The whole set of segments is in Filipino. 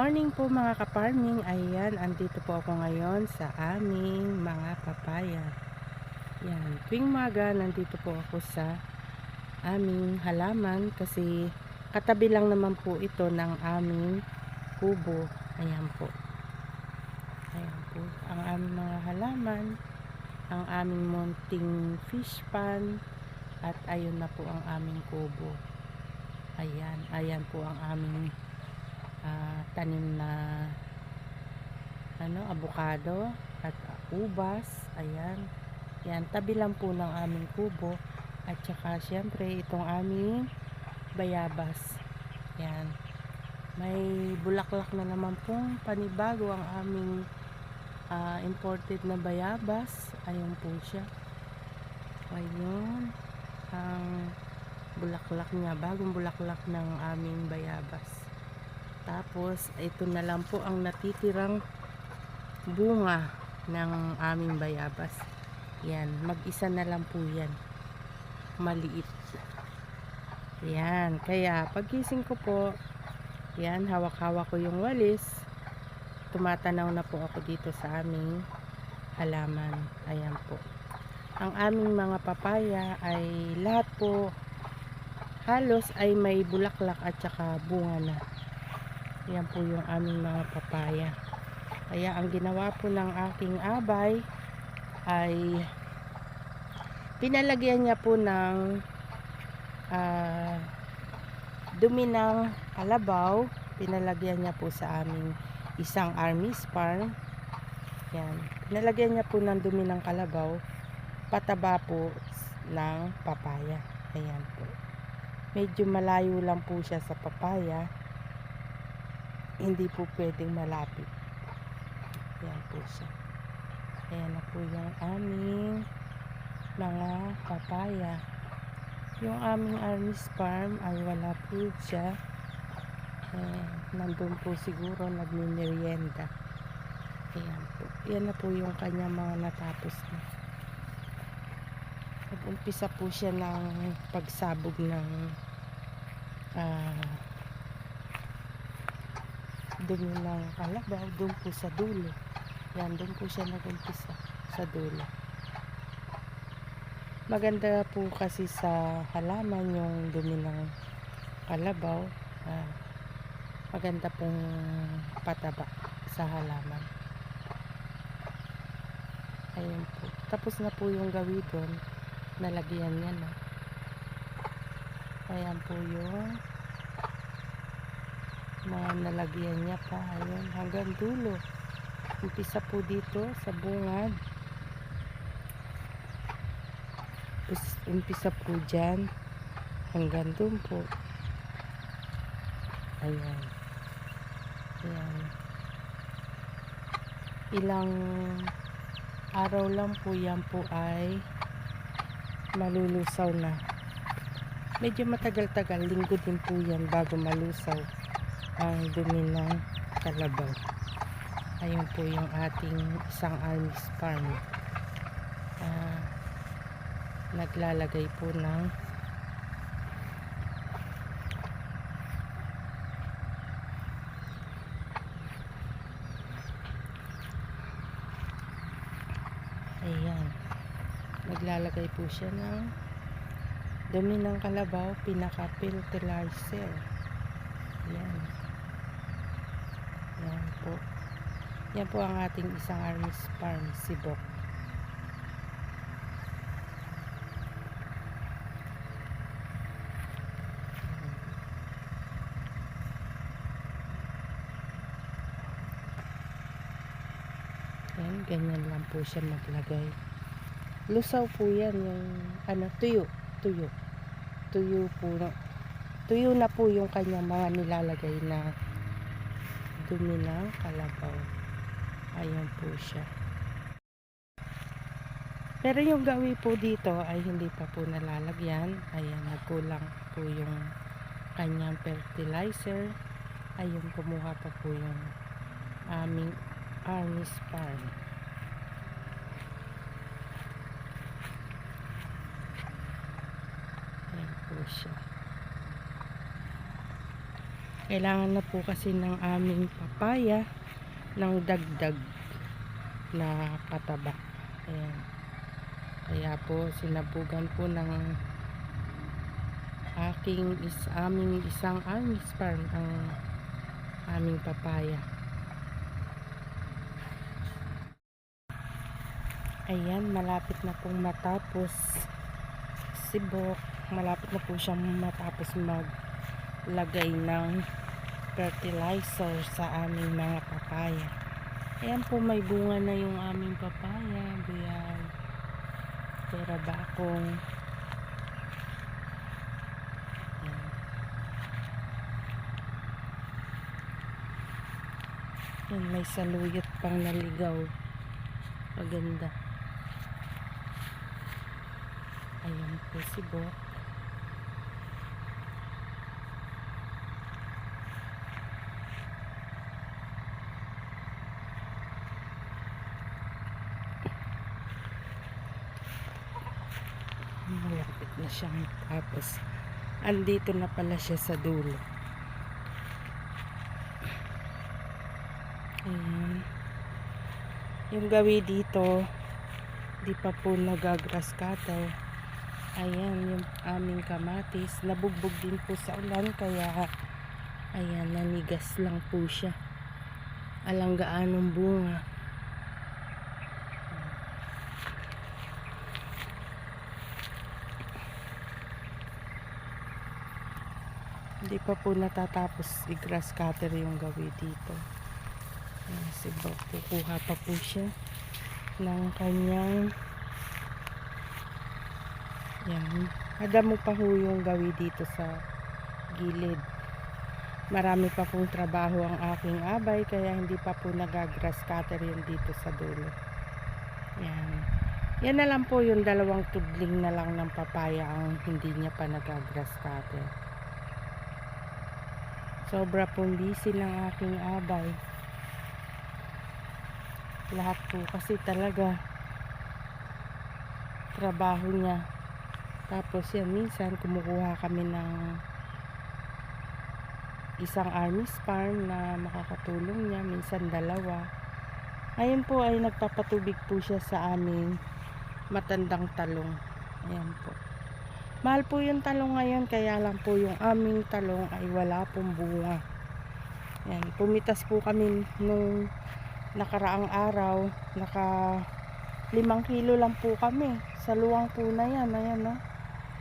morning po mga ka-farming. Ayan, andito po ako ngayon sa aming mga papaya. Yan, tuwing maga nandito po ako sa aming halaman kasi katabi lang naman po ito ng aming kubo. Ayan po. Ayan po ang aming mga halaman, ang aming munting fish pond, at ayun na po ang aming kubo. Ayan, ayan po ang aming tanim na avocado at ubas. Ayan, yan, tabi lang po ng aming kubo. At saka syempre itong aming bayabas. Yan, may bulaklak na naman pong panibago ang aming imported na bayabas. Ayun po siya. Ayun ang bulaklak niya, bagong bulaklak ng aming bayabas. Tapos ito na lang po ang natitirang bunga ng aming bayabas. Yan, mag-isa na lang po yan, maliit. Yan, kaya pagising ko po, yan, hawak-hawak ko yung walis, tumatanaw na po ako dito sa aming halaman. Ayan po, ang aming mga papaya ay lahat po halos ay may bulaklak at saka bunga na. Yan po yung aming mga papaya. Kaya ang ginawa po ng aking abay ay pinalagyan niya po ng dumi ng kalabaw. Pinalagyan niya po sa aming isang armis farm. Yan, pinalagyan niya po ng dumi ng kalabaw, pataba po ng papaya. Ayan po, medyo malayo lang po siya sa papaya, hindi po pwedeng malapit. Ayan po siya. Ayan na po yung aming mga papaya. Yung aming armis farm ay wala po siya. Nandun po siguro nagmimerienda. Ayan po. Ayan na po yung kanya mga natapos na. Nag-umpisa po siya ng pagsabog ng dumi ng kalabaw doon po sa dulo. Yan, doon po siya nag-umpisa sa dulo. Maganda po kasi sa halaman yung dumi ng kalabaw. Maganda pong pataba sa halaman. Ayun po, tapos na po yung gawi doon, nalagyan niya na. Ayan po yung mga nalagyan niya pa. Ayun, hanggang dulo. Umpisa po dito sa bungad, umpisa po dyan hanggang doon po. Ayan. Ayan, ilang araw lang po yan po ay malulusaw na. Medyo matagal-tagal, linggo din po yan bago malusaw ang dumi ng kalabaw. Ayun po yung ating isang armis farm. Naglalagay po ng ayan, naglalagay po siya ng dumi ng kalabaw, pinaka-fertilizer. Ayan. Ayan po. Yan po ang ating isang armis farm, sibok. Ayan, ganyan lang po siya maglagay. Lusaw po yan yung tuyo po, tuyo na po yung kanyang mga nilalagay na dumi ng kalabaw. Ayan po siya. Pero yung gawi po dito ay hindi pa po nalalagyan. Ayan, nagkulang po yung kanyang fertilizer. Ayun, kumuha pa po yung aming armis farm. Ayan po siya. Kailangan na po kasi ng aming papaya ng dagdag na pataba. Ayan. Kaya po sinabugan po ng aming isang armies farm ang aming papaya. Ayan, malapit na pong matapos sibok. Malapit na po siyang matapos maglagay ng fertilizer sa aming mga papaya. Ayan po, may bunga na yung aming papaya. Buyag, pera bakong. Ayan, may saluyot pang naligaw. Maganda. Ayan po sibok. Malapit na siyang tapos. Andito na pala siya sa dulo. Ayan. Yung gawi dito, di pa po nagagrass cutter. Ayan, yung aming kamatis. Nabugbog din po sa ulan, kaya ayan, nanigas lang po siya. Alang gaanong bunga. Hindi pa po natatapos i-grass cutter yung gawi dito. Ayan, sibok, kukuha pa po siya ng kanyang yan. Adamo pa po yung gawi dito sa gilid. Marami pa pong trabaho ang aking abay, kaya hindi pa po nagagrass cutter yun dito sa dulo. Yan. Yan na lang po yung dalawang tudling na lang ng papaya ang hindi niya pa nagagrass cutter. Sobra pong busy ng aking abay. Lahat po kasi talaga trabaho niya. Tapos yan, minsan kumukuha kami ng isang armies farm na makakatulong niya, minsan dalawa. Ngayon po ay nagpapatubig po siya sa aming matandang talong. Ayan po. Mahal po yung talong ngayon, kaya lang po yung aming talong ay wala pong bunga. Ayan, pumitas po kami nung nakaraang araw, 5 kilo lang po kami sa luwang po na yan. Ayan, no?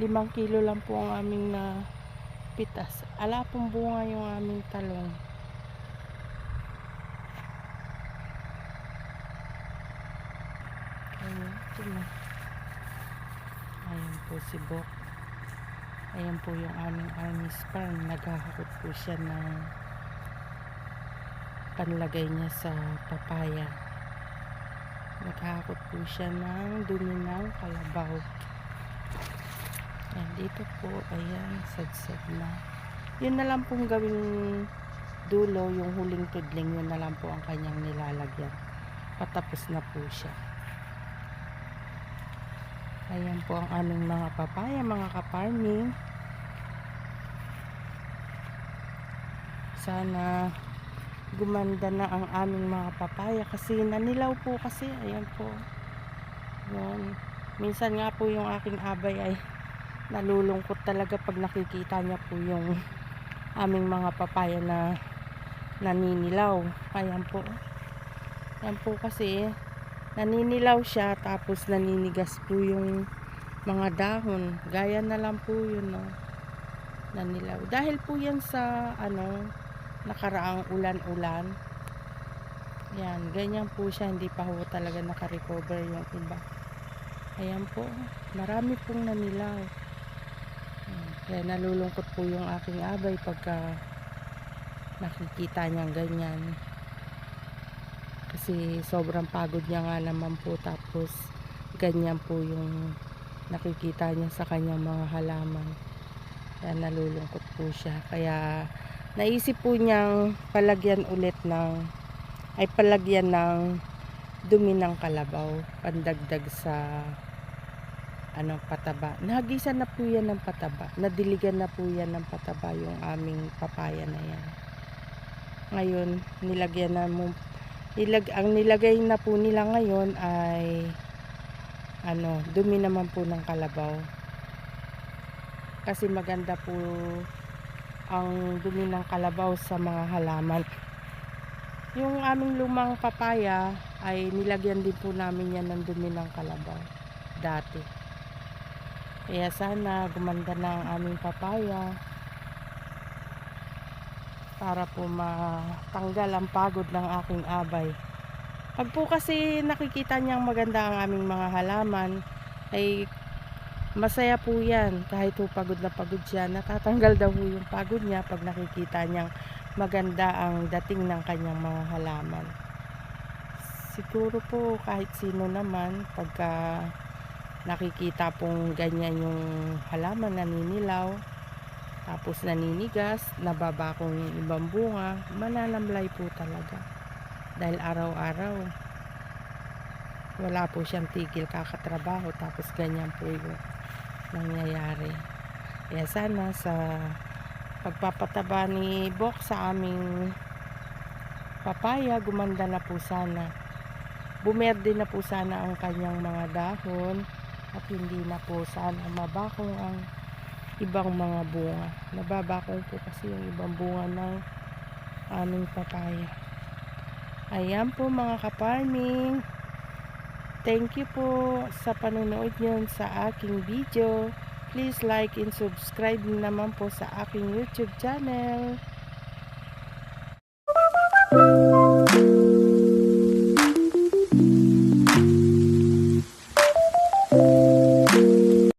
5 kilo lang po ang aming na pitas. Ala pong bunga yung aming talong. Ayan, ayan po si Bok. Ayan po yung aming armies farm. Naghahakot po siya ng panlagay niya sa papaya. Naghahakot po siya ng dumi ng kalabaw. Ayan, dito po, ayan, sadsad na. Yun na lang pong gawing dulo, yung huling tudling, yun na lang po ang kanyang nilalagyan. Patapos na po siya. Ayan po ang aming mga papaya, mga ka-farming. Sana gumanda na ang aming mga papaya kasi nanilaw po kasi. Ayan po. Ayan. Minsan nga po yung aking abay ay nalulungkot talaga pag nakikita niya po yung aming mga papaya na naninilaw. Ayan po. Ayan po kasi naninilaw siya, tapos naninigas po yung mga dahon. Gaya na lang po yun, no? Nanilaw. Dahil po yan sa nakaraang ulan-ulan. Yan, ganyan po siya. Hindi pa ho talaga nakarecover yung iba. Ayan po. Marami pong nanilaw. Kaya nalulungkot po yung aking abay pagka nakikita niyang ganyan. Kasi sobrang pagod niya nga naman po, tapos ganyan po yung nakikita niya sa kanyang mga halaman. Kaya nalulungkot po siya. Kaya naisip po niyang palagyan ng dumi ng kalabaw, pandagdag sa pataba. Nahagisan na po yan ng pataba. Nadiligan na po yan ng pataba yung aming papaya na yan. Ngayon, ang nilagay na po nila ngayon ay dumi naman po ng kalabaw. Kasi maganda po ang dumi ng kalabaw sa mga halaman. Yung aming lumang papaya ay nilagyan din po namin yan ng dumi ng kalabaw dati. Kaya sana gumanda na ang aming papaya para po matanggal ang pagod ng aking abay. Pag po kasi nakikita niyang maganda ang aming mga halaman, ay masaya po yan. Kahit po pagod na pagod siya, natatanggal daw po yung pagod niya pag nakikita niyang maganda ang dating ng kanyang mga halaman. Siguro po kahit sino naman, pagka nakikita pong ganyan yung halaman naninilaw, tapos naninigas, nababakong yung ibang bunga, mananamlay po talaga. Dahil araw-araw, wala po siyang tigil kakatrabaho, tapos ganyan po yung nangyayari. Kaya sana sa pagpapataba ni Bok sa aming papaya, gumanda na po sana. Bumerde na po sana ang kanyang mga dahon at hindi na po sana mabakong ang ibang mga bunga. Nababakong po kasi yung ibang bunga ng aming papaya. Ayan po mga ka-farming. Thank you po sa panonood nyo sa aking video. Please like and subscribe naman po sa aking YouTube channel.